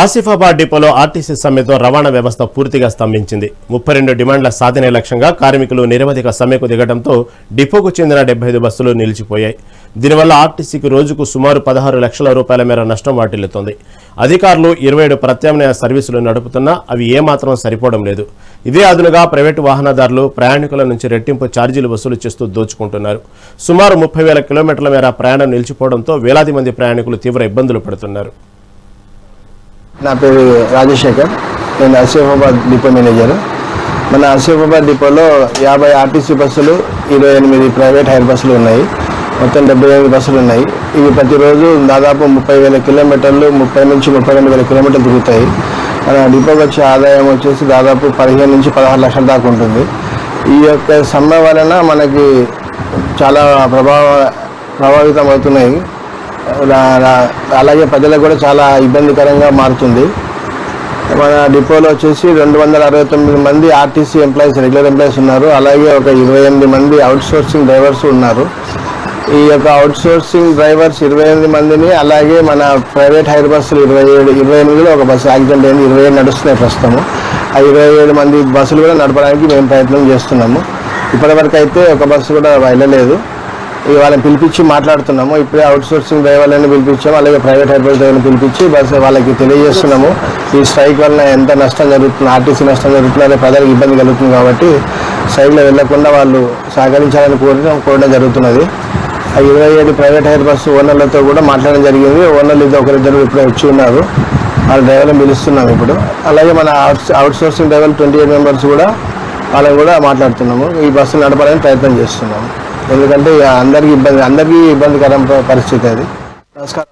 ఆసిఫాబాద్ డిపోలో ఆర్టీసీ సమ్మెతో రవాణా వ్యవస్థ పూర్తిగా స్తంభించింది. 32 డిమాండ్ల సాధనే లక్ష్యంగా కార్మికులు నిరవధిక సమ్మెకు దిగడంతో డిపోకు చెందిన 75 బస్సులు నిలిచిపోయాయి. దీనివల్ల ఆర్టీసీకి రోజుకు సుమారు 16 లక్షల రూపాయల మేర నష్టం వాటిల్లుతోంది. అధికారులు 27 ప్రత్యామ్నాయ సర్వీసులు నడుపుతున్నా అవి ఏమాత్రం సరిపోవడం లేదు. ఇదే అదునుగా ప్రైవేటు వాహనదారులు ప్రయాణికుల నుంచి రెట్టింపు ఛార్జీలు వసూలు చేస్తూ దోచుకుంటున్నారు. సుమారు 30,000 కిలోమీటర్ల మేర ప్రయాణం నిలిచిపోవడంతో వేలాది మంది ప్రయాణికులు తీవ్ర ఇబ్బందులు పడుతున్నారు. నా పేరు రాజశేఖర్, నేను ఆసిఫాబాద్ డిపో మేనేజర్. మన ఆసిఫాబాద్ డిపోలో 50 ఆర్టీసీ బస్సులు, 28 ప్రైవేట్ హైర్ బస్సులు ఉన్నాయి. మొత్తం 78 బస్సులు ఉన్నాయి. ఇవి ప్రతిరోజు దాదాపు 30,000 కిలోమీటర్లు, 30 నుంచి 32,000 కిలోమీటర్లు తిరుగుతాయి. మన డిపోకి వచ్చే ఆదాయం వచ్చేసి దాదాపు 15 నుంచి 16 లక్షల దాకా ఉంటుంది. ఈ యొక్క సమ్మె వలన మనకి చాలా ప్రభావితం అవుతున్నాయి. అలాగే ప్రజలకు కూడా చాలా ఇబ్బందికరంగా మారుతుంది. మన డిపోలో వచ్చేసి 269 మంది ఆర్టీసీ ఎంప్లాయీస్, రెగ్యులర్ ఎంప్లాయీస్ ఉన్నారు. అలాగే ఒక 28 మంది అవుట్ సోర్సింగ్ డ్రైవర్స్ ఉన్నారు. ఈ యొక్క అవుట్ సోర్సింగ్ డ్రైవర్స్ 28 మందిని, అలాగే మన ప్రైవేట్ హైర్ బస్సులు 28లో ఒక బస్సు యాక్సిడెంట్ అయింది. 27 నడుస్తున్నాయి ప్రస్తుతము. ఆ 27 మంది బస్సులు కూడా నడపడానికి మేము ప్రయత్నం చేస్తున్నాము. ఇప్పటివరకు అయితే ఒక బస్సు కూడా వెళ్ళలేదు. వాళ్ళని పిలిపించి మాట్లాడుతున్నాము. ఇప్పుడే అవుట్ సోర్సింగ్ డ్రైవర్లను పిలిపించాము, అలాగే ప్రైవేట్ హైర్ బస్ డ్రైవర్ని పిలిపించి వాళ్ళకి తెలియజేస్తున్నాము ఈ స్ట్రైక్ వలన ఎంత నష్టం జరుగుతుంది, ఆర్టీసీ నష్టం జరుగుతుంది అనే ప్రజలకు ఇబ్బంది కలుగుతుంది. కాబట్టి స్ట్రైక్లో వెళ్లకుండా వాళ్ళు సహకరించాలని కోరడం జరుగుతున్నది. ఆ 27 ప్రైవేట్ హైర్ బస్సు ఓనర్లతో కూడా మాట్లాడడం జరిగింది. ఓనర్లు ఒకరిద్దరు ఇప్పుడే వచ్చి ఉన్నారు. వాళ్ళ డ్రైవర్లను పిలుస్తున్నాము ఇప్పుడు. అలాగే మన అవుట్ సోర్సింగ్ డ్రైవర్లు 28 మెంబర్స్ కూడా వాళ్ళని కూడా మాట్లాడుతున్నాము. ఈ బస్సులు నడపాలని ప్రయత్నం చేస్తున్నాము. ఎందుకంటే అందరికీ ఇబ్బందికరం పరిస్థితి అది. నమస్కారం.